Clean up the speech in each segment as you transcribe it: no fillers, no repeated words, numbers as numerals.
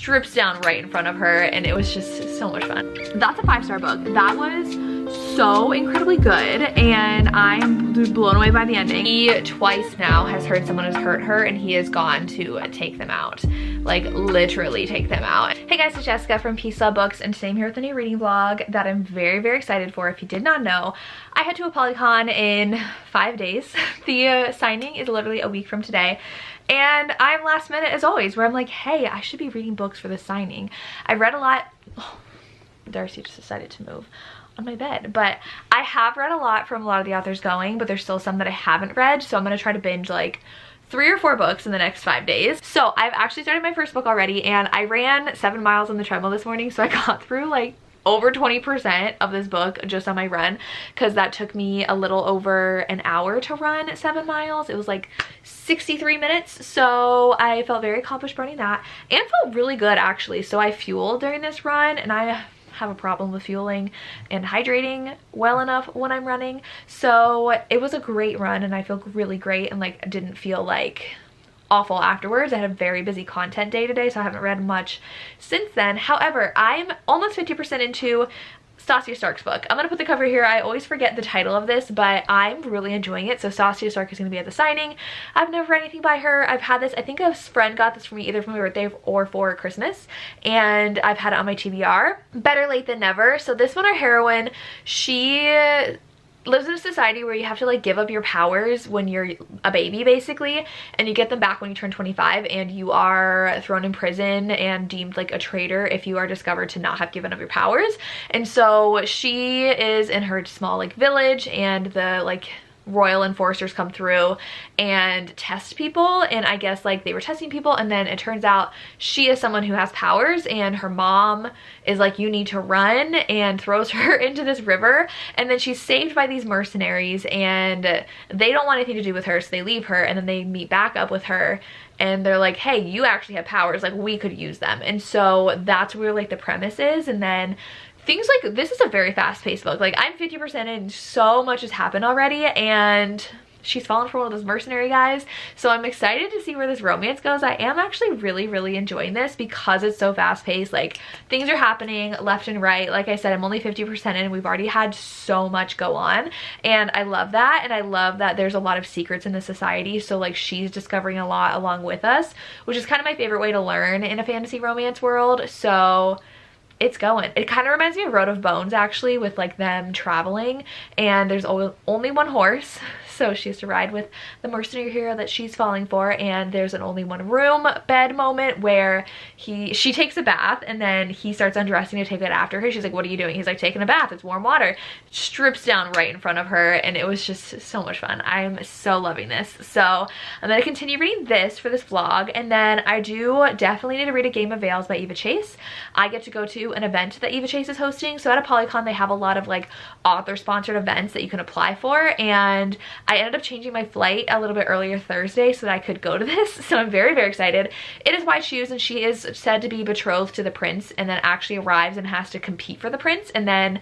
strips down right in front of her, and it was just so much fun. That's a 5-star book. That was so incredibly good, and I'm blown away by the ending. He twice now has heard someone has hurt her, and he has gone to take them out. Like literally take them out. Hey guys, it's Jessica from Peace Love Books, and today I'm here with a new reading vlog that I'm very, very excited for. If you did not know, I head to a Polycon in 5 days. The signing is literally a week from today. And I'm last minute as always, where I'm like, hey, I should be reading books for the signing. I read a lot. Oh, Darcy just decided to move on my bed, but I have read a lot from a lot of the authors going, but there's still some that I haven't read, so I'm gonna try to binge like 3 or 4 books in the next 5 days. So I've actually started my first book already, and I ran 7 miles on the treadmill this morning, so I got through like over 20% of this book just on my run, because that took me a little over an hour to run 7 miles. It was like 63 minutes, so I felt very accomplished running that, and felt really good actually. So I fueled during this run, and I have a problem with fueling and hydrating well enough when I'm running, so it was a great run, and I feel really great, and like didn't feel like awful afterwards. I had a very busy content day today, so I haven't read much since then. However, I'm almost 50% into Stasia Stark's book. I'm gonna put the cover here. I always forget the title of this, but I'm really enjoying it. So Stasia Stark is gonna be at the signing. I've never read anything by her. I've had this, I think a friend got this for me either for my birthday or for Christmas, and I've had it on my TBR. Better late than never. So this one, our heroine, she lives in a society where you have to like give up your powers when you're a baby basically, and you get them back when you turn 25, and you are thrown in prison and deemed like a traitor if you are discovered to not have given up your powers. And so she is in her small like village, and the like royal enforcers come through and test people, and I guess like they were testing people, and then it turns out she is someone who has powers, and her mom is like, you need to run, and throws her into this river, and then she's saved by these mercenaries, and they don't want anything to do with her, so they leave her, and then they meet back up with her, and they're like, hey, you actually have powers, like we could use them. And so that's where like the premise is. And then things like, this is a very fast-paced book. Like I'm 50% in, so much has happened already, and she's fallen for one of those mercenary guys. So I'm excited to see where this romance goes. I am actually really, really enjoying this because it's so fast-paced. Like things are happening left and right. Like I said, I'm only 50% in. We've already had so much go on, and I love that. And I love that there's a lot of secrets in the society. So like she's discovering a lot along with us, which is kind of my favorite way to learn in a fantasy romance world. So it's going. It kind of reminds me of Road of Bones actually, with like them traveling, and there's only one horse, so she has to ride with the mercenary hero that she's falling for, and there's an only one room bed moment where she takes a bath, and then he starts undressing to take it after her. She's like, what are you doing? He's like, taking a bath, it's warm water. Strips down right in front of her, and it was just so much fun. I'm so loving this. So I'm gonna continue reading this for this vlog, and then I do definitely need to read A Game of Veils by Eva Chase. I get to go to an event that Eva Chase is hosting. So at a Polycon, they have a lot of like author sponsored events that you can apply for, and I ended up changing my flight a little bit earlier Thursday so that I could go to this. So I'm very, very excited. It is White Shoes, and she is said to be betrothed to the prince, and then actually arrives and has to compete for the prince. And then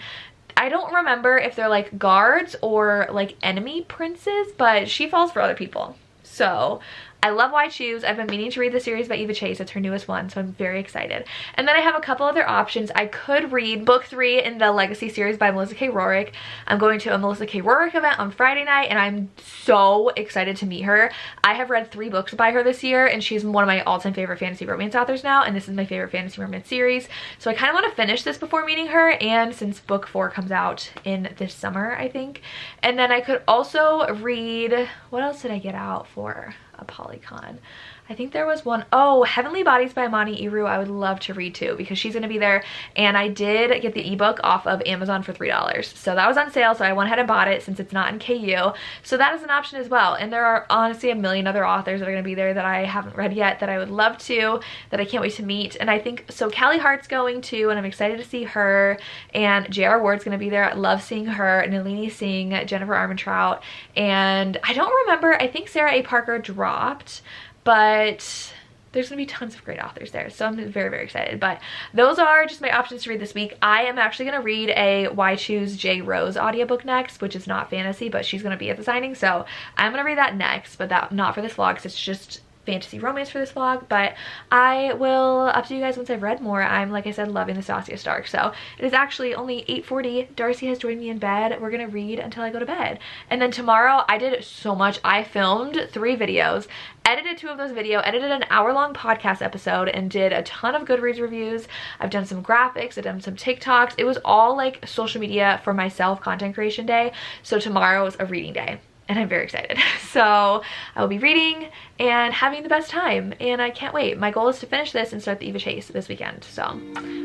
I don't remember if they're like guards or like enemy princes, but she falls for other people. So I love White Shoes. I've been meaning to read the series by Eva Chase. It's her newest one, so I'm very excited. And then I have a couple other options. I could read book 3 in the Legacy series by Melissa K. Rorick. I'm going to a Melissa K. Rorick event on Friday night, and I'm so excited to meet her. I have read 3 books by her this year, and she's one of my all-time favorite fantasy romance authors now, and this is my favorite fantasy romance series. So I kind of want to finish this before meeting her, and since book 4 comes out in this summer, I think. And then I could also read, what else did I get out for a Polycon? I think there was one, oh, Heavenly Bodies by Amani Iru. I would love to read too, because she's going to be there, and I did get the ebook off of Amazon for $3, so that was on sale, so I went ahead and bought it since it's not in KU. So that is an option as well. And there are honestly a million other authors that are going to be there that I haven't read yet that I would love to, that I can't wait to meet. And I think, so Callie Hart's going too, and I'm excited to see her, and J.R. Ward's going to be there. I love seeing her, Nalini Singh, Jennifer Armentrout, and I don't remember, I think Sarah A. Parker dropped, but there's gonna be tons of great authors there, so I'm very, very excited. But those are just my options to read this week. I am actually gonna read a Why Choose J. Rose audiobook next, which is not fantasy, but she's gonna be at the signing, so I'm gonna read that next, but that not for this vlog, because it's just fantasy romance for this vlog, but I will update you guys once I've read more. I'm, like I said, loving the Saskia Stark. So it is actually only 8:40. Darcy has joined me in bed. We're gonna read until I go to bed. And then tomorrow, I did so much. I filmed 3 videos, edited 2 of those videos, edited an hour-long podcast episode, and did a ton of Goodreads reviews. I've done some graphics, I've done some TikToks. It was all like social media for myself, content creation day. So tomorrow is a reading day, and I'm very excited. So I will be reading and having the best time, and I can't wait. My goal is to finish this and start the Eva Chase this weekend. So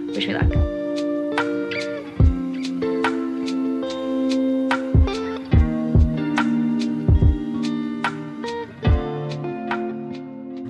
wish me luck.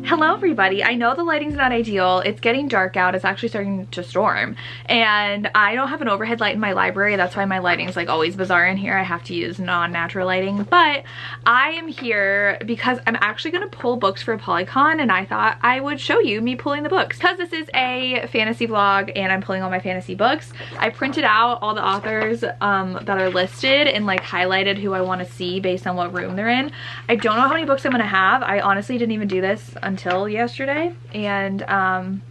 Hello everybody. I know the lighting's not ideal. It's getting dark out. It's actually starting to storm, and I don't have an overhead light in my library. That's why my lighting's like always bizarre in here. I have to use non-natural lighting, but I am here because I'm actually going to pull books for Polycon, and I thought I would show you me pulling the books. Because this is a fantasy vlog and I'm pulling all my fantasy books, I printed out all the authors that are listed and like highlighted who I want to see based on what room they're in. I don't know how many books I'm going to have. I honestly didn't even do this until yesterday, and I'm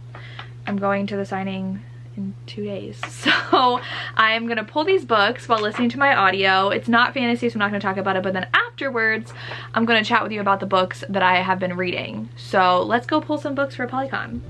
going to the signing in 2 days. So I'm gonna pull these books while listening to my audio. It's not fantasy, so I'm not gonna talk about it, but then afterwards I'm gonna chat with you about the books that I have been reading. So let's go pull some books for Polycon.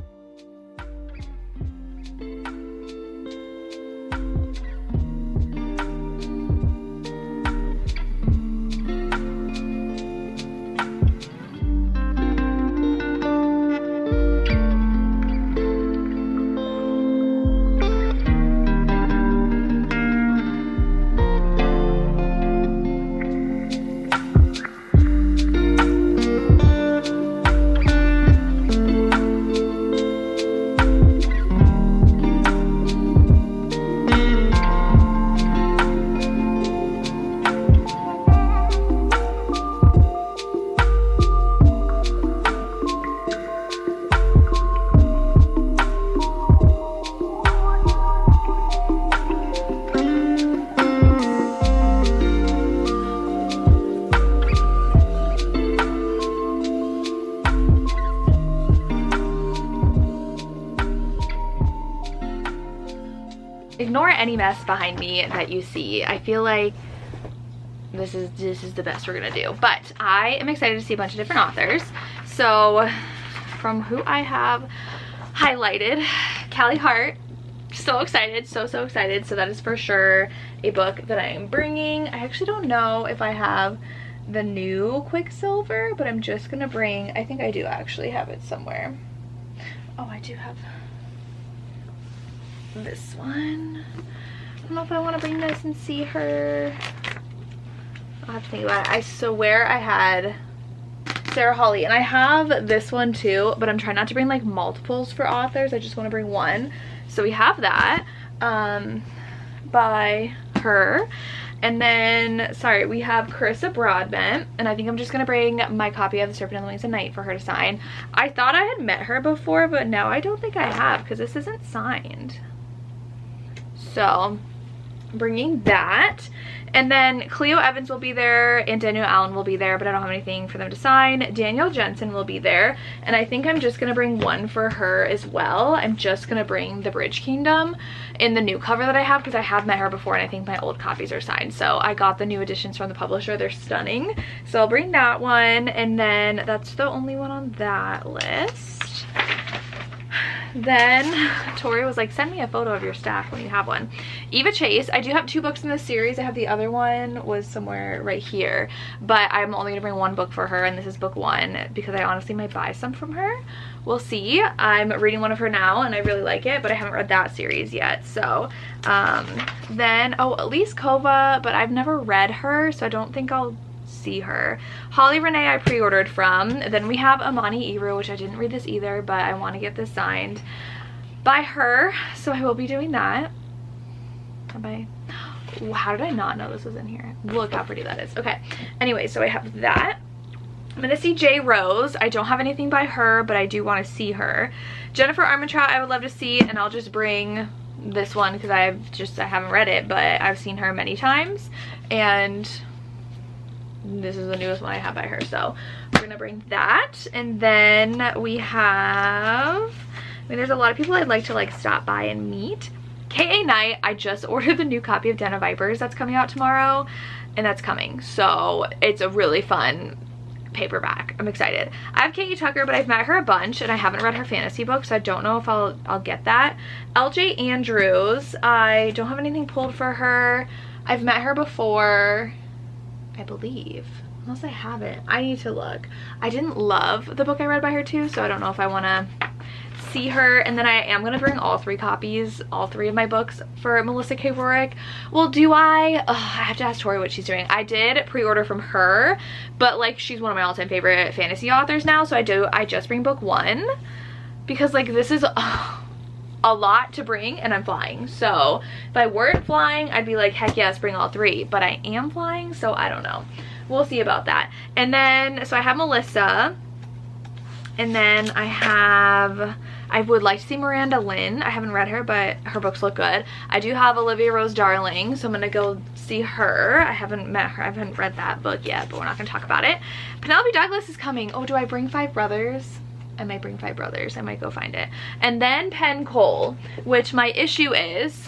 Ignore any mess behind me that you see. I feel like this is the best we're gonna do, but I am excited to see a bunch of different authors. So from who I have highlighted, Callie Hart, so excited, so excited. So that is for sure a book that I am bringing. I actually don't know if I have the new Quicksilver, but I'm just gonna bring, I think I do actually have it somewhere. Oh, I do have this one. I don't know if I want to bring this and see her. I'll have to think about it. I swear I had Sarah Hawley, and I have this one too, but I'm trying not to bring like multiples for authors. I just want to bring one. So we have that by her. And then, sorry, we have Carissa Broadbent, and I think I'm just gonna bring my copy of The Serpent and the Wings of Night for her to sign. I thought I had met her before, but now I don't think I have because this isn't signed. So bringing that. And then Cleo Evans will be there and Daniel Allen will be there, but I don't have anything for them to sign. Danielle Jensen will be there, and I think I'm just gonna bring one for her as well. I'm just gonna bring The Bridge Kingdom in the new cover that I have because I have met her before and I think my old copies are signed. So I got the new editions from the publisher. They're stunning. So I'll bring that one, and then that's the only one on that list. Then Tori was like, send me a photo of your stack when you have one. Eva Chase, I do have 2 books in this series. I have the other one was somewhere right here, but I'm only gonna bring 1 book for her, and this is book 1 because I honestly might buy some from her. We'll see. I'm reading one of her now and I really like it, but I haven't read that series yet. So then, oh, Elise Kova, but I've never read her, so I don't think I'll see her. Holly Renee I pre-ordered from. Then we have Amani Iru, which I didn't read this either, but I want to get this signed by her, so I will be doing that. How did I not know this was in here? Look how pretty that is. Okay, anyway, so I have that. I'm gonna see J. Rose. I don't have anything by her, but I do want to see her. Jennifer Armentrout I would love to see, and I'll just bring this one because I haven't read it, but I've seen her many times, and this is the newest one I have by her, so we're gonna bring that. And then we have, I mean, there's a lot of people I'd like to like stop by and meet. K.A. Knight, I just ordered the new copy of Den of Vipers that's coming out tomorrow, and that's coming, so it's a really fun paperback. I'm excited. I have Katie Tucker, but I've met her a bunch and I haven't read her fantasy book, so I don't know if I'll get that. LJ Andrews, I don't have anything pulled for her. I've met her before, I believe, unless I haven't. I need to look. I didn't love the book I read by her too, so I don't know if I want to see her. And then I am gonna bring all 3 copies, all 3 of my books for Melissa K. Rorick. Well, do I? I have to ask Tori what she's doing. I did pre-order from her, but like she's one of my all-time favorite fantasy authors now, so I just bring book 1 because like this is a lot to bring and I'm flying. So if I weren't flying, I'd be like, heck yes, bring all 3, but I am flying, so I don't know. We'll see about that. And then, so I have Melissa, and then I would like to see Miranda Lynn. I haven't read her, but her books look good. I do have Olivia Rose Darling, so I'm gonna go see her. I haven't met her. I haven't read that book yet, but we're not gonna talk about it. Penelope Douglas is coming. Oh, do I bring 5 Brothers? I might bring 5 Brothers. I might go find it. And then Penn Cole, which my issue is,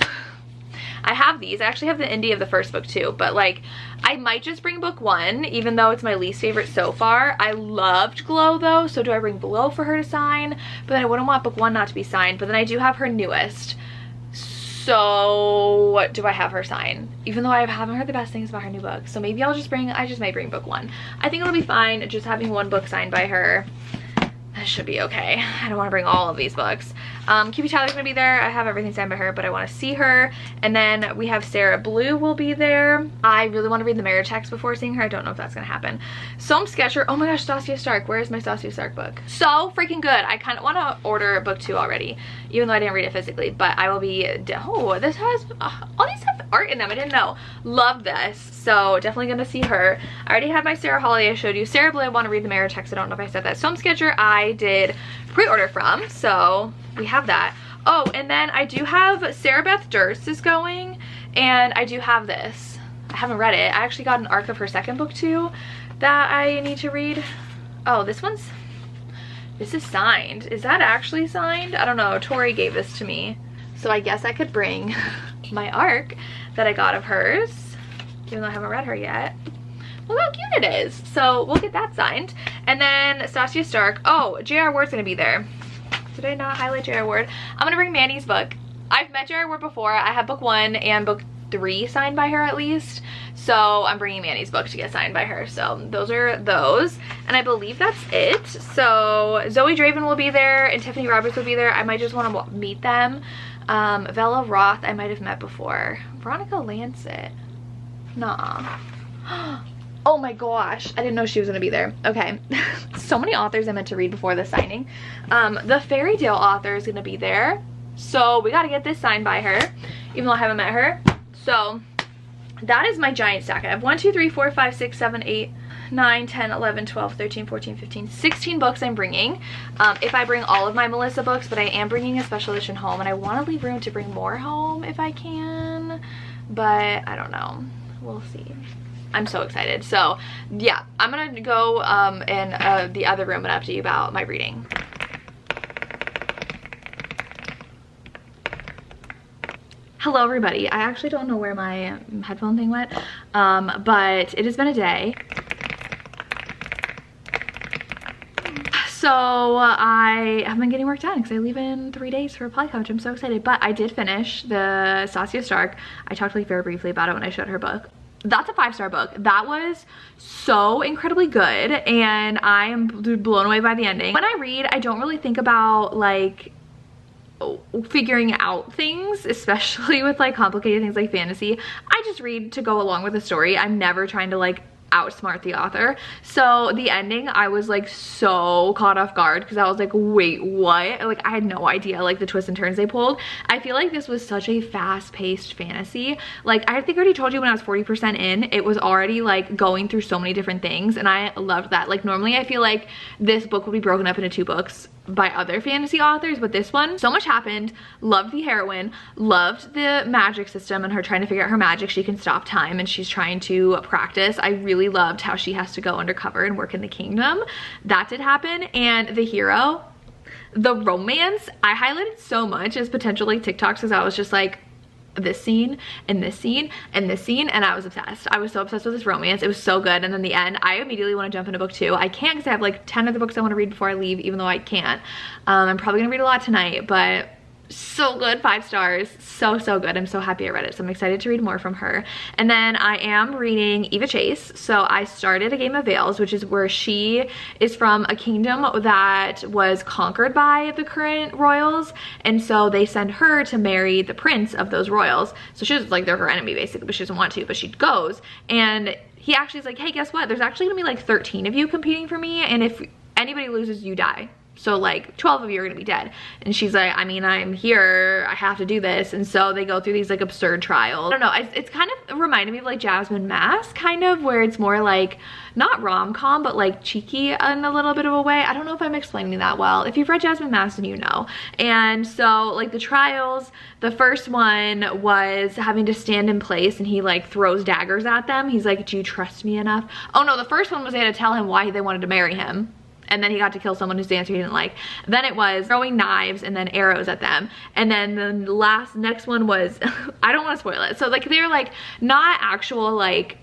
I have these. I actually have the indie of the first book too, but like I might just bring book 1, even though it's my least favorite so far. I loved Glow though, so do I bring Glow for her to sign? But then I wouldn't want book 1 not to be signed, but then I do have her newest. So what do I have her sign? Even though I haven't heard the best things about her new book. So maybe I just might bring book 1. I think it'll be fine just having 1 book signed by her. That should be okay. I don't want to bring all of these books. QB Tyler's gonna be there. I have everything signed by her, but I want to see her. And then we have Sarah Blue will be there. I really want to read the marriage text before seeing her. I don't know if that's gonna happen. Soam Sketcher. Oh my gosh, Stasia Stark. Where is my Stasia Stark book? So freaking good. I kind of want to order book 2 already, even though I didn't read it physically. But I will be. Oh, this has all these have art in them. I didn't know. Love this. So definitely gonna see her. I already had my Sarah Holly I showed you. Sarah Blue, I want to read the marriage text. I don't know if I said that. Soam Sketcher I did pre-order from, so we have that. Oh, and then I do have Sarah Beth Durst is going, and I do have this. I haven't read it. I actually got an arc of her second book too that I need to read. Oh, this is signed. Is that actually signed? I don't know. Tori gave this to me, so I guess I could bring my arc that I got of hers, even though I haven't read her yet. Look how cute it is. So we'll get that signed. And then Stasia Stark. Oh, J.R. Ward's gonna be there. Did I not highlight J.R. Ward? I'm gonna bring Manny's book. I've met J.R. Ward before. I have book 1 and book 3 signed by her at least. So I'm bringing Manny's book to get signed by her. So those are those. And I believe that's it. So Zoe Draven will be there and Tiffany Roberts will be there. I might just want to meet them. Bella Roth I might have met before. Veronica Lancet. Nah. Oh my gosh, I didn't know she was gonna be there. Okay. So many authors I meant to read before the signing. The Fairy Tale author is gonna be there, so we gotta get this signed by her, even though I haven't met her. So that is my giant stack. I have 1 2 3 4 5 6 7 8 9 10 11 12 13 14 15 16 books I'm bringing, if I bring all of my Melissa books, but I am bringing a special edition home, and I want to leave room to bring more home if I can, but I don't know. We'll see. I'm so excited. So yeah, I'm gonna go in the other room and update you about my reading. Hello everybody. I actually don't know where my headphone thing went, but it has been a day. So I have been getting work done because I leave in 3 days for Apply Coach. I'm so excited. But I did finish the Stasia Stark. I talked like very briefly about it when I showed her book. That's a 5-star book. That was so incredibly good, and I am blown away by the ending. When I read, I don't really think about like figuring out things, especially with like complicated things like fantasy. I just read to go along with the story. I'm never trying to like outsmart the author. So the ending, I was like so caught off guard because I was like, wait, what? Like I had no idea like the twists and turns they pulled. I feel like this was such a fast-paced fantasy. Like I think I already told you when I was 40% in, it was already like going through so many different things, and I loved that. Like normally I feel like this book would be broken up into 2 books by other fantasy authors, but this one, so much happened. Loved the heroine, loved the magic system and her trying to figure out her magic. She can stop time and she's trying to practice. I really loved how she has to go undercover and work in the kingdom. That did happen. And the hero, the romance, I highlighted so much as potential like TikToks because I was just like, this scene and this scene and this scene, and I was obsessed. I was so obsessed with this romance. It was so good. And then the end, I immediately want to jump into book 2. I can't because I have like 10 other books I want to read before I leave, even though I can't. I'm probably gonna read a lot tonight, but so good, 5 stars. So good. I'm so happy I read it. So I'm excited to read more from her. And then I am reading Eva Chase. So I started A Game of Veils, which is where she is from a kingdom that was conquered by the current royals. And so they send her to marry the prince of those royals. So she's like, they're her enemy basically, but she doesn't want to, but she goes. And he actually is like, hey, guess what? There's actually gonna be like 13 of you competing for me. And if anybody loses, you die. So like 12 of you are gonna be dead. And she's like, I mean, I'm here, I have to do this. And so they go through these like absurd trials. I don't know, it's kind of reminded me of like Jasmine Mass, kind of, where it's more like, not rom-com, but like cheeky in a little bit of a way. I don't know if I'm explaining that well. If you've read Jasmine Mass, then you know. And so like the trials, the first one was having to stand in place and he like throws daggers at them. He's like, do you trust me enough? Oh no, the first one was they had to tell him why they wanted to marry him. And then he got to kill someone whose dancer he didn't like. Then it was throwing knives and then arrows at them. And then the next one was, I don't want to spoil it. So like they're like not actual like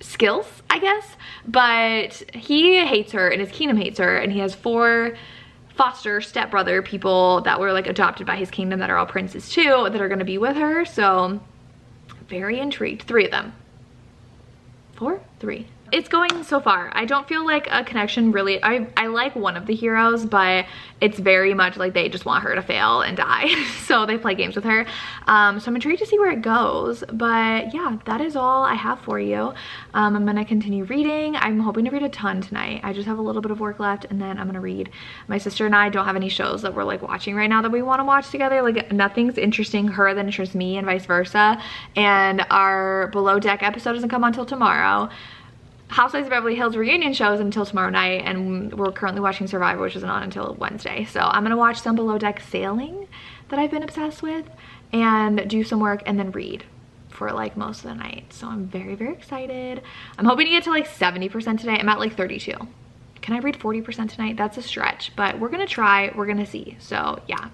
skills, I guess, but he hates her and his kingdom hates her, and he has 4 foster stepbrother people that were like adopted by his kingdom that are all princes too, that are going to be with her. So very intrigued. 3 of them. 4? 3. It's going so far. I don't feel like a connection really. I like one of the heroes, but it's very much like they just want her to fail and die. So they play games with her. So I'm intrigued to see where it goes. But yeah, that is all I have for you. I'm gonna continue reading. I'm hoping to read a ton tonight. I just have a little bit of work left and then I'm gonna read. My sister and I don't have any shows that we're like watching right now that we want to watch together. Like nothing's interesting her that interests me and vice versa. And our Below Deck episode doesn't come on until tomorrow. Housewives of Beverly Hills reunion shows until tomorrow night, and we're currently watching Survivor, which isn't on until Wednesday. So I'm gonna watch some Below Deck sailing that I've been obsessed with and do some work and then read for like most of the night. So I'm very excited. I'm hoping to get to like 70% today. I'm at like 32. Can I read 40% tonight? That's a stretch, but we're gonna try, we're gonna see. So yeah,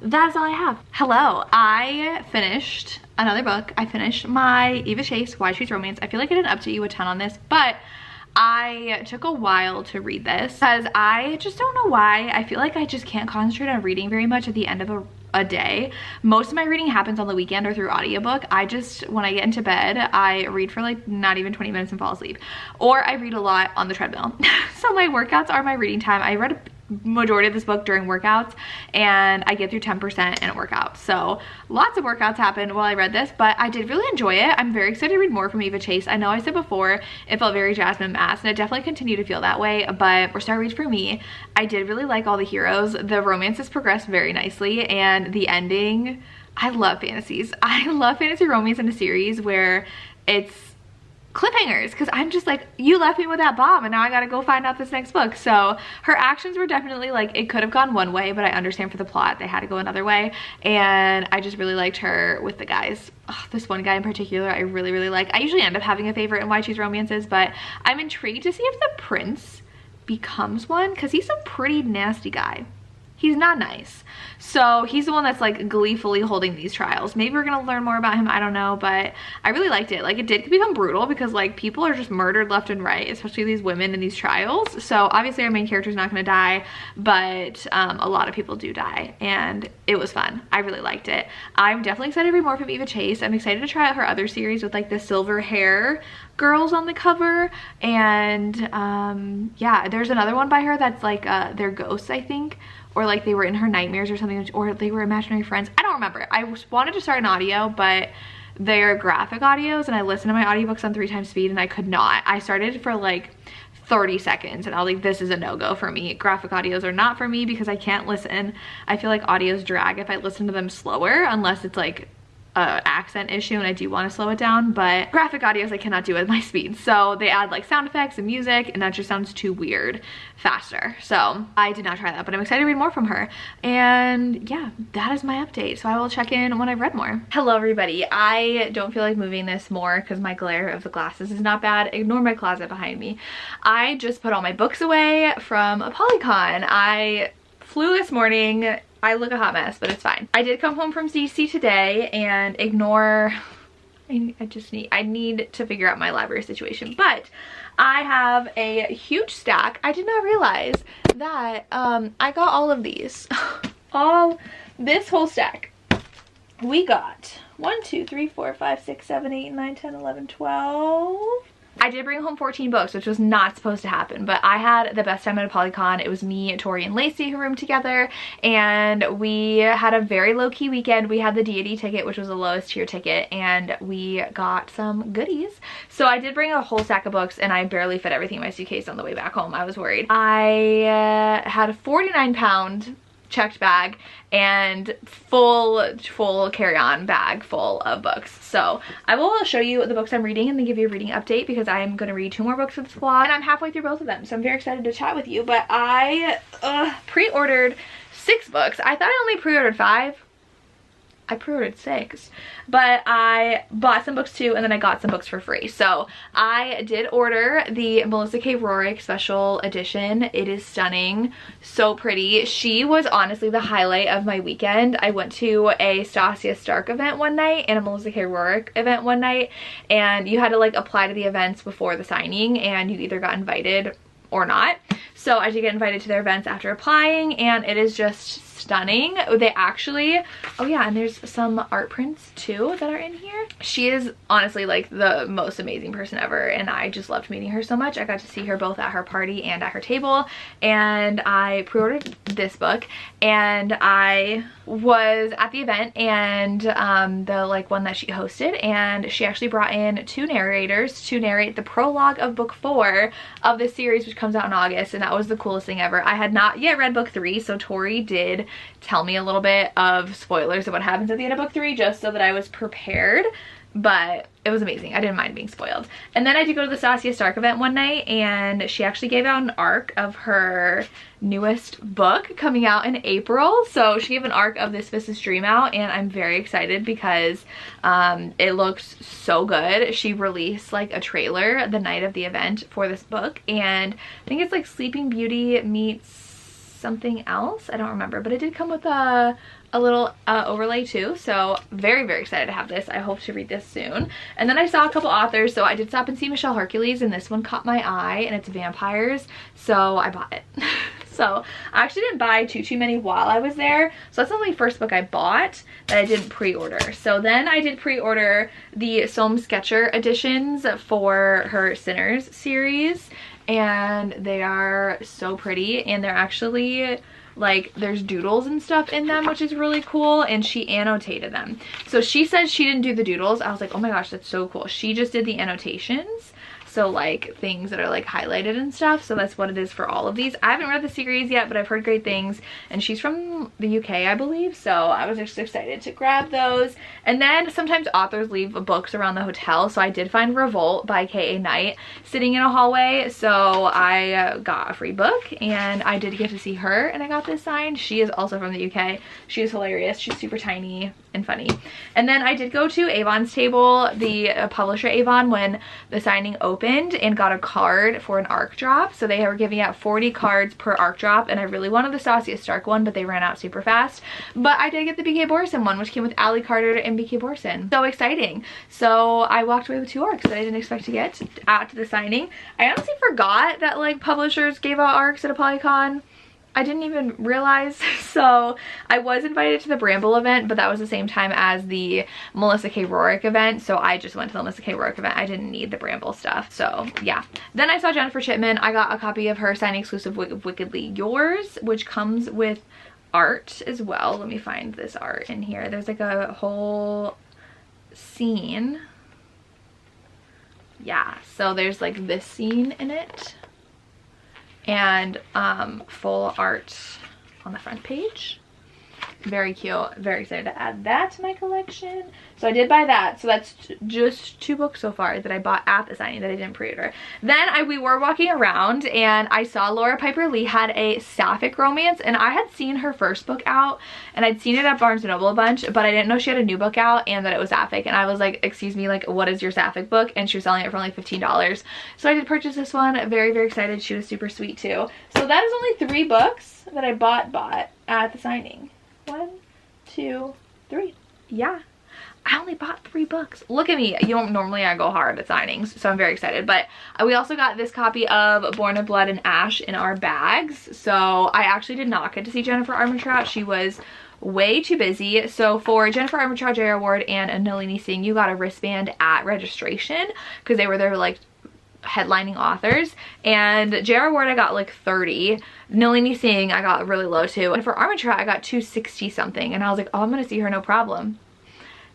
that's all I have. Hello, I finished another book. I finished my Eva Chase Why Choose Romance. I feel like I didn't update you a ton on this, but I took a while to read this because I just don't know why. I feel like I just can't concentrate on reading very much at the end of a day. Most of my reading happens on the weekend or through audiobook. I just, when I get into bed, I read for like not even 20 minutes and fall asleep. Or I read a lot on the treadmill. So my workouts are my reading time. I read a majority of this book during workouts and I get through 10% in a workout. So lots of workouts happened while I read this, but I did really enjoy it. I'm very excited to read more from Eva Chase. I know I said before it felt very Jasmine Mass, and it definitely continued to feel that way, but we're starting to read for me. I did really like all the heroes. The romances progressed very nicely, and the ending, I love fantasies. I love fantasy romance in a series where it's cliffhangers, because I'm just like, you left me with that bomb and now I gotta go find out this next book. So her actions were definitely like, it could have gone one way, but I understand for the plot they had to go another way, and I just really liked her with the guys. Oh, this one guy in particular I really like. I usually end up having a favorite in Why Choose Romances, but I'm intrigued to see if the prince becomes one, because he's a pretty nasty guy. He's not nice. So he's the one that's like gleefully holding these trials. Maybe we're gonna learn more about him, I don't know, but I really liked it. Like it did become brutal because like people are just murdered left and right, especially these women in these trials. So obviously our main character's not gonna die, but a lot of people do die, and it was fun. I really liked it. I'm definitely excited to read more from Eva Chase. I'm excited to try out her other series with like the silver hair girls on the cover, and yeah, there's another one by her that's like they're ghosts, I think, or like they were in her nightmares or something, or they were imaginary friends. I don't remember. I wanted to start an audio, but they're graphic audios and I listened to my audiobooks on 3 times speed and I could not. I started for like 30 seconds and I was like, this is a no-go for me. Graphic audios are not for me because I can't listen. I feel like audios drag if I listen to them slower, unless it's like a accent issue and I do want to slow it down, but graphic audios I cannot do at my speed. So they add like sound effects and music and that just sounds too weird faster. So I did not try that, but I'm excited to read more from her. And yeah, that is my update. So I will check in when I've read more. Hello everybody. I don't feel like moving this more because my glare of the glasses is not bad. Ignore my closet behind me. I just put all my books away from a Polycon. I flew this morning. I look a hot mess, but it's fine. I did come home from DC today and ignore, I need to figure out my library situation, but I have a huge stack. I did not realize that I got all of these, this whole stack. We got 1, 2, 3, 4, 5, 6, 7, 8, 9, 10, 11, 12. I did bring home 14 books, which was not supposed to happen, but I had the best time at a Polycon. It was me, Tori, and Lacey who roomed together, and we had a very low-key weekend. We had the deity ticket, which was the lowest tier ticket, and we got some goodies. So I did bring a whole stack of books, and I barely fit everything in my suitcase on the way back home. I was worried. I had a 49-pound checked bag and full carry-on bag full of books. So I will show you the books I'm reading and then give you a reading update because I'm going to read 2 more books for this vlog and I'm halfway through both of them, so I'm very excited to chat with you. But I pre-ordered 6 books. I thought I only pre-ordered 5. I pre-ordered 6, but I bought some books too, and then I got some books for free. So I did order the Melissa K. Roerick special edition. It is stunning, so pretty. She was honestly the highlight of my weekend. I went to a Stasia Stark event one night and a Melissa K. Roerick event one night, and you had to like apply to the events before the signing, and you either got invited or not. So I did get invited to their events after applying, and it is just stunning. They actually, oh yeah, and there's some art prints too that are in here. She is honestly like the most amazing person ever, and I just loved meeting her so much. I got to see her both at her party and at her table, and I pre-ordered this book, and I was at the event and the like one that she hosted, and she actually brought in 2 narrators to narrate the prologue of book 4 of this series, which comes out in August, and that was the coolest thing ever. I had not yet read book 3, so Tori did tell me a little bit of spoilers of what happens at the end of book 3 just so that I was prepared, but it was amazing. I didn't mind being spoiled. And then I did go to the Stasia Stark event one night, and she actually gave out an arc of her newest book coming out in April. So she gave an arc of This Fist's Dream out, and I'm very excited because it looks so good. She released like a trailer the night of the event for this book, and I think it's like Sleeping Beauty meets something else. I don't remember, but it did come with a little overlay too, so very excited to have this. I hope to read this soon. And then I saw a couple authors, so I did stop and see Michelle Hercules, and this one caught my eye, and it's vampires, so I bought it. So I actually didn't buy too many while I was there, so that's the only first book I bought that I didn't pre-order. So then I did pre-order the Soam Sketcher editions for her Sinners series, and they are so pretty, and they're actually like, there's doodles and stuff in them, which is really cool, and she annotated them. So she said she didn't do the doodles. I was like, oh my gosh, that's so cool. She just did the annotations, so like things that are like highlighted and stuff. So that's what it is for all of these. I haven't read the series yet, but I've heard great things, and she's from the UK, I believe, so I was just excited to grab those. And then sometimes authors leave books around the hotel, so I did find Revolt by K.A. Knight sitting in a hallway, so I got a free book, and I did get to see her, and I got this signed. She is also from the UK. She is hilarious. She's super tiny and funny. And then I did go to Avon's table, the publisher Avon, when the signing opened, and got a card for an ARC drop. So they were giving out 40 cards per ARC drop, and I really wanted the Stasia Stark one, but they ran out super fast. But I did get the BK Borson one, which came with Allie Carter and BK Borson. So exciting. So I walked away with 2 ARCs that I didn't expect to get at the signing. I honestly forgot that like publishers gave out ARCs at a Polycon. I didn't even realize. So I was invited to the Bramble event, but that was the same time as the Melissa K. Roerick event, so I just went to the Melissa K. Roerick event. I didn't need the Bramble stuff, so yeah. Then I saw Jennifer Chipman. I got a copy of her signing exclusive Wickedly Yours, which comes with art as well. Let me find this art in here. There's like a whole scene. Yeah, so there's like this scene in it, and full art on the front page. Very cute. Very excited to add that to my collection. So I did buy that. So that's just 2 books so far that I bought at the signing that I didn't pre-order. Then we were walking around and I saw Laura Piper Lee had a sapphic romance, and I had seen her first book out and I'd seen it at Barnes & Noble a bunch, but I didn't know she had a new book out and that it was sapphic. And I was like, excuse me, like, what is your sapphic book? And she was selling it for only $15. So I did purchase this one. Very, very excited. She was super sweet too. So that is only 3 books that I bought at the signing. 1, 2, 3. Yeah, I only bought 3 books. Look at me. You know, normally I go hard at signings, so I'm very excited. But we also got this copy of Born of Blood and Ash in our bags. So I actually did not get to see Jennifer Armentrout. She was way too busy. So for Jennifer Armentrout, J.R. Ward, and Nalini Singh, you got a wristband at registration because they were there like headlining authors. And J.R. Ward I got like 30. Nalini Singh I got really low too. And for Armentrout I got 260 something. And I was like, oh, I'm gonna see her no problem.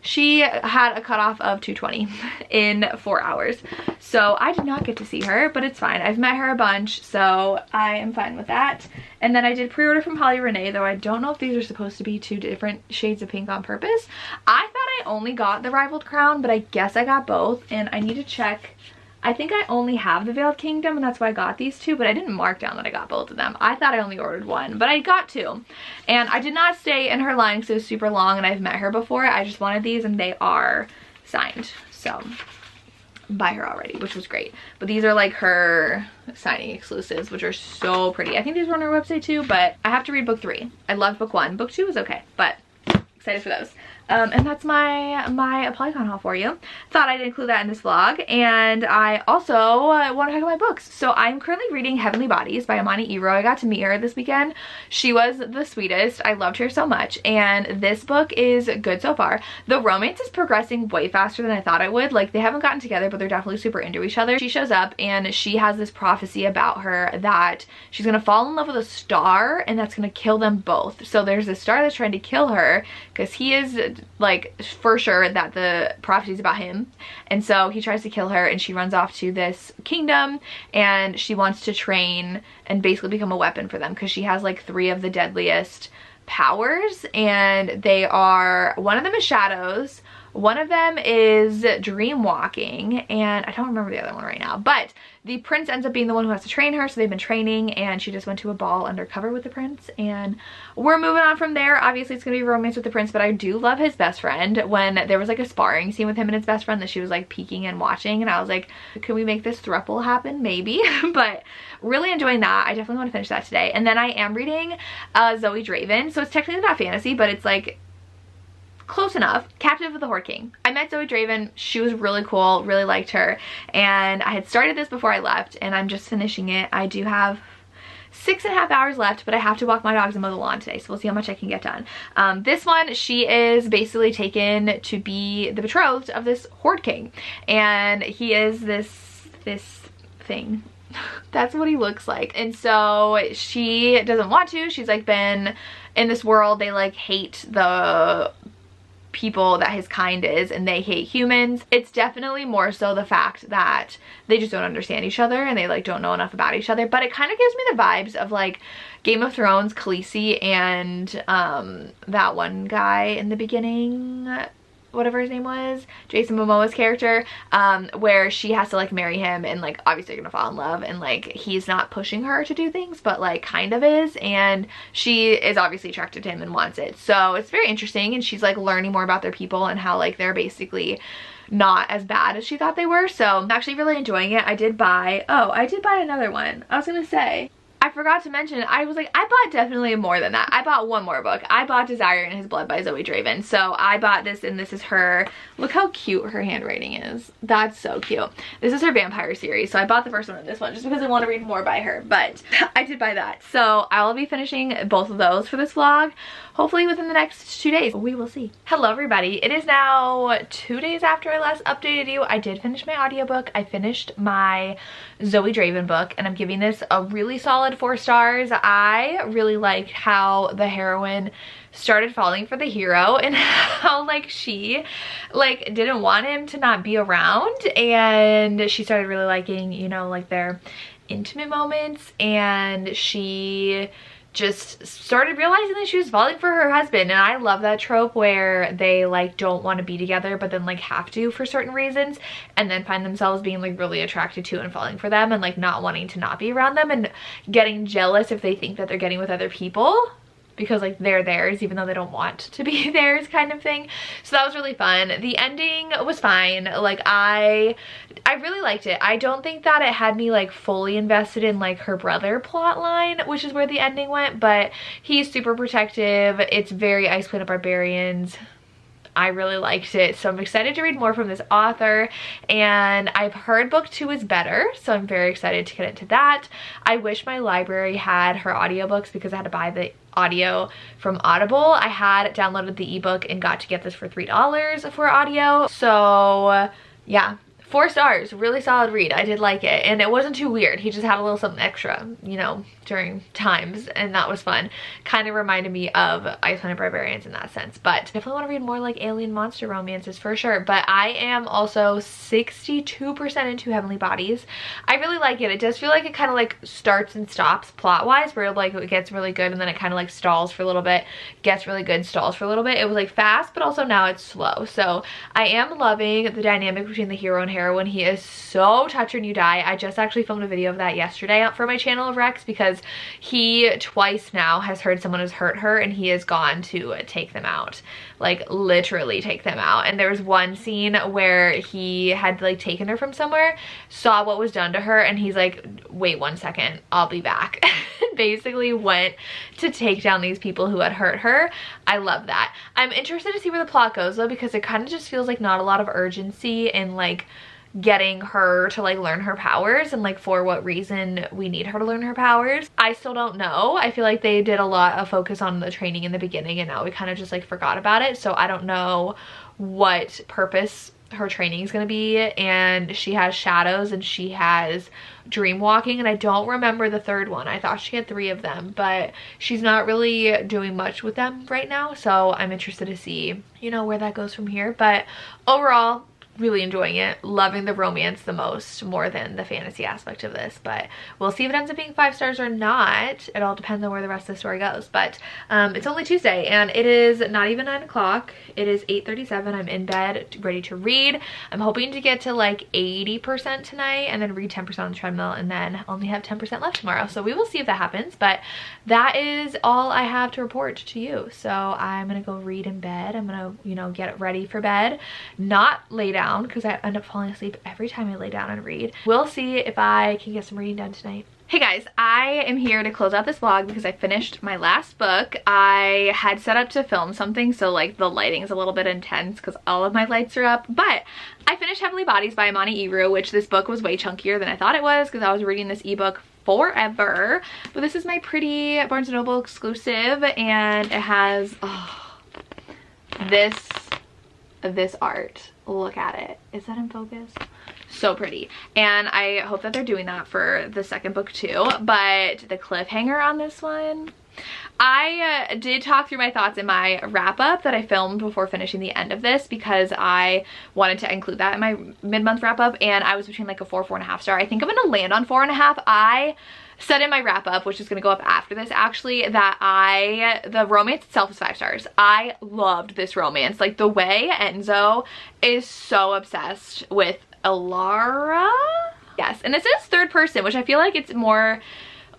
She had a cutoff of 220 in 4 hours. So I did not get to see her, but it's fine. I've met her a bunch, so I am fine with that. And then I did pre-order from Holly Renee, though I don't know if these are supposed to be 2 different shades of pink on purpose. I thought I only got the Rivaled Crown, but I guess I got both, and I need to check. I think I only have the Veiled Kingdom, and that's why I got these 2, but I didn't mark down that I got both of them. I thought I only ordered 1, but I got 2. And I did not stay in her line because it was super long and I've met her before. I just wanted these and they are signed. So, by her already, which was great. But these are like her signing exclusives, which are so pretty. I think these were on her website too, but I have to read book 3. I loved book 1. Book 2 was okay, but excited for those. And that's my Polycon haul for you. Thought I'd include that in this vlog. And I also want to talk about my books. So I'm currently reading Heavenly Bodies by Amani Iro. I got to meet her this weekend. She was the sweetest. I loved her so much. And this book is good so far. The romance is progressing way faster than I thought it would. Like, they haven't gotten together, but they're definitely super into each other. She shows up and she has this prophecy about her that she's going to fall in love with a star and that's going to kill them both. So there's a star that's trying to kill her because he is like for sure that the prophecy is about him, and so he tries to kill her and she runs off to this kingdom and she wants to train and basically become a weapon for them because she has like 3 of the deadliest powers, and they are, one of them is shadows, one of them is dream walking, and I don't remember the other one right now, but the prince ends up being the one who has to train her. So they've been training and she just went to a ball undercover with the prince, and we're moving on from there. Obviously it's gonna be romance with the prince, but I do love his best friend. When there was like a sparring scene with him and his best friend that she was like peeking and watching, and I was like, can we make this throuple happen? Maybe. But really enjoying that. I definitely want to finish that today. And then I am reading Zoe Draven. So it's technically not fantasy, but it's like close enough. Captive of the Horde King. I met Zoe Draven. She was really cool, really liked her, and I had started this before I left and I'm just finishing it. I do have 6.5 hours left, but I have to walk my dogs and mow the lawn today, so we'll see how much I can get done. This one, she is basically taken to be the betrothed of this Horde King, and he is this thing. That's what he looks like. And so she doesn't want to. She's like been in this world, they like hate the people that his kind is, and they hate humans. It's definitely more so the fact that they just don't understand each other and they like don't know enough about each other, but it kind of gives me the vibes of like Game of Thrones, Khaleesi, and that one guy in the beginning, whatever his name was, Jason Momoa's character, where she has to like marry him and like obviously they're gonna fall in love, and like he's not pushing her to do things but like kind of is, and she is obviously attracted to him and wants it. So it's very interesting, and she's like learning more about their people and how like they're basically not as bad as she thought they were. So I'm actually really enjoying it. I did buy another one. I was gonna say, I forgot to mention, I was like, I bought definitely more than that. I bought one more book. I bought Desire in His Blood by Zoe Draven. So I bought this, and this is her, look how cute her handwriting is. That's so cute. This is her vampire series. So I bought the first one and this one just because I want to read more by her, but I did buy that. So I will be finishing both of those for this vlog, hopefully within the next 2 days. We will see. Hello everybody. It is now 2 days after I last updated you. I did finish my audiobook. I finished my Zoe Draven book, and I'm giving this a really solid 4 stars. I really liked how the heroine started falling for the hero and how like she like didn't want him to not be around, and she started really liking, you know, like their intimate moments, and she just started realizing that she was falling for her husband. And I love that trope where they like don't want to be together but then like have to for certain reasons, and then find themselves being like really attracted to and falling for them, and like not wanting to not be around them, and getting jealous if they think that they're getting with other people because like they're theirs even though they don't want to be theirs, kind of thing. So that was really fun. The ending was fine. Like I really liked it. I don't think that it had me like fully invested in like her brother plot line, which is where the ending went, but he's super protective. It's very Ice Planet Barbarians. I really liked it, so I'm excited to read more from this author, and I've heard book 2 is better, so I'm very excited to get into that. I wish my library had her audiobooks because I had to buy the audio from Audible. I had downloaded the ebook and got to get this for $3 for audio, so yeah. 4 stars, really solid read. I did like it, and it wasn't too weird. He just had a little something extra, you know, during times, and that was fun. Kind of reminded me of Ice Planet Barbarians in that sense, but definitely want to read more like alien monster romances for sure. But I am also 62% into Heavenly Bodies. I really like it. It does feel like it kind of like starts and stops plot-wise, where like it gets really good and then it kind of like stalls for a little bit, gets really good, stalls for a little bit. It was like fast, but also now it's slow. So I am loving the dynamic between the hero and heroine. He is so touch and you die. I just actually filmed a video of that yesterday for my channel of Rex, because he twice now has heard someone has hurt her and he has gone to take them out, like literally take them out. And there was one scene where he had like taken her from somewhere, saw what was done to her, and he's like, wait 1 second, I'll be back. Basically went to take down these people who had hurt her. I love that. I'm interested to see where the plot goes though, because it kind of just feels like not a lot of urgency in like getting her to like learn her powers, and like for what reason we need her to learn her powers. I still don't know. I feel like they did a lot of focus on the training in the beginning, and now we kind of just like forgot about it. So I don't know what purpose her training is going to be. And she has shadows and she has dream walking, and I don't remember the third one. I thought she had 3 of them, but she's not really doing much with them right now. So I'm interested to see, you know, where that goes from here. But overall, really enjoying it, loving the romance the most, more than the fantasy aspect of this. But we'll see if it ends up being 5 stars or not. It all depends on where the rest of the story goes. But it's only Tuesday and it is not even 9 o'clock. It is 8:37. I'm in bed ready to read. I'm hoping to get to like 80% tonight and then read 10% on the treadmill, and then only have 10% left tomorrow. So we will see if that happens, but that is all I have to report to you. So I'm gonna go read in bed. I'm gonna, you know, get ready for bed, not lay down, because I end up falling asleep every time I lay down and read. We'll see if I can get some reading done tonight. Hey guys, I am here to close out this vlog because I finished my last book. I had set up to film something, so like the lighting is a little bit intense because all of my lights are up, but I finished Heavenly Bodies by Amani Iru, which this book was way chunkier than I thought it was because I was reading this ebook forever. But this is my pretty Barnes & Noble exclusive, and it has this art. Look at it. Is that in focus? So pretty. And I hope that they're doing that for the second book too. But the cliffhanger on this one, I did talk through my thoughts in my wrap-up that I filmed before finishing the end of this, because I wanted to include that in my mid-month wrap-up, and I was between like a 4.5 star. I think I'm gonna land on 4.5. I said in my wrap-up, which is gonna go up after this actually, that the romance itself is 5 stars. I loved this romance. Like the way Enzo is so obsessed with Elara. Yes, and this is third person, which I feel like it's more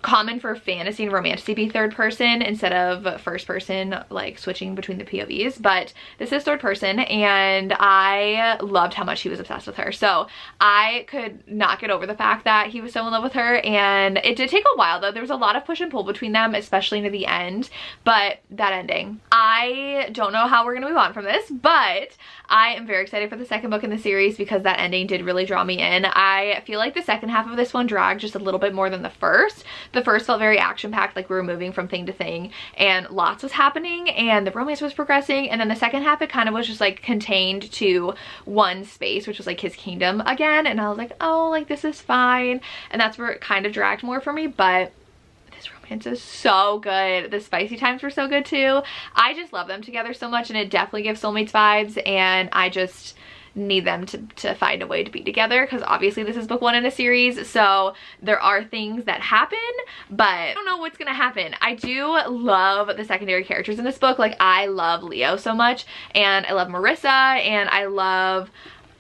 common for fantasy and romance to be third person instead of first person, like switching between the POVs, but this is third person, and I loved how much he was obsessed with her. So I could not get over the fact that he was so in love with her, and it did take a while though. There was a lot of push and pull between them, especially near the end, but that ending, I don't know how we're gonna move on from this, but I am very excited for the second book in the series because that ending did really draw me in. I feel like the second half of this one dragged just a little bit more than the first. The first felt very action-packed, like we were moving from thing to thing and lots was happening and the romance was progressing, and then the second half it kind of was just like contained to one space, which was like his kingdom again, and I was like, oh, like this is fine, and that's where it kind of dragged more for me. But this romance is so good. The spicy times were so good too. I just love them together so much, and it definitely gives soulmates vibes, and I just need them to find a way to be together, because obviously this is book 1 in a series, so there are things that happen, but I don't know what's gonna happen. I do love the secondary characters in this book. Like, I love Leo so much, and I love Marissa, and I love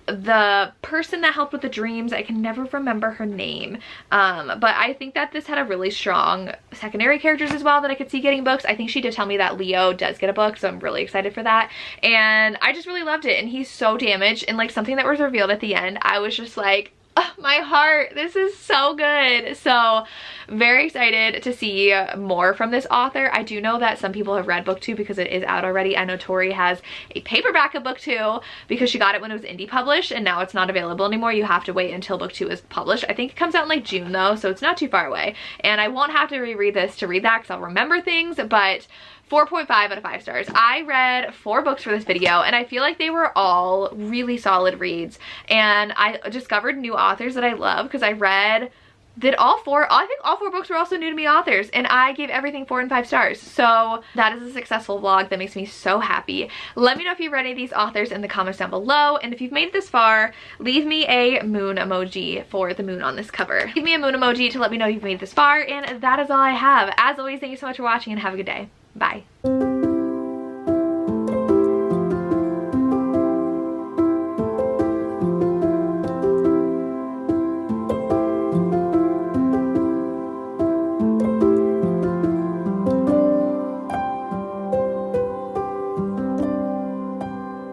the person that helped with the dreams. I can never remember her name, but I think that this had a really strong secondary characters as well that I could see getting books. I think she did tell me that Leo does get a book, so I'm really excited for that, and I just really loved it. And he's so damaged, and like something that was revealed at the end, I was just like, oh, my heart, this is so good. So very excited to see more from this author. I do know that some people have read book 2 because it is out already. I know Tori has a paperback of book 2 because she got it when it was indie published, and now it's not available anymore. You have to wait until book 2 is published. I think it comes out in like June though, so it's not too far away, and I won't have to reread this to read that because I'll remember things. But 4.5 out of 5 stars. I read 4 books for this video, and I feel like they were all really solid reads, and I discovered new authors that I love because I read, I think all 4 books were also new to me authors, and I gave everything 4 and 5 stars. So that is a successful vlog. That makes me so happy. Let me know if you've read any of these authors in the comments down below, and if you've made it this far, leave me a moon emoji for the moon on this cover. Leave me a moon emoji to let me know you've made it this far, and that is all I have. As always, thank you so much for watching, and have a good day. Bye.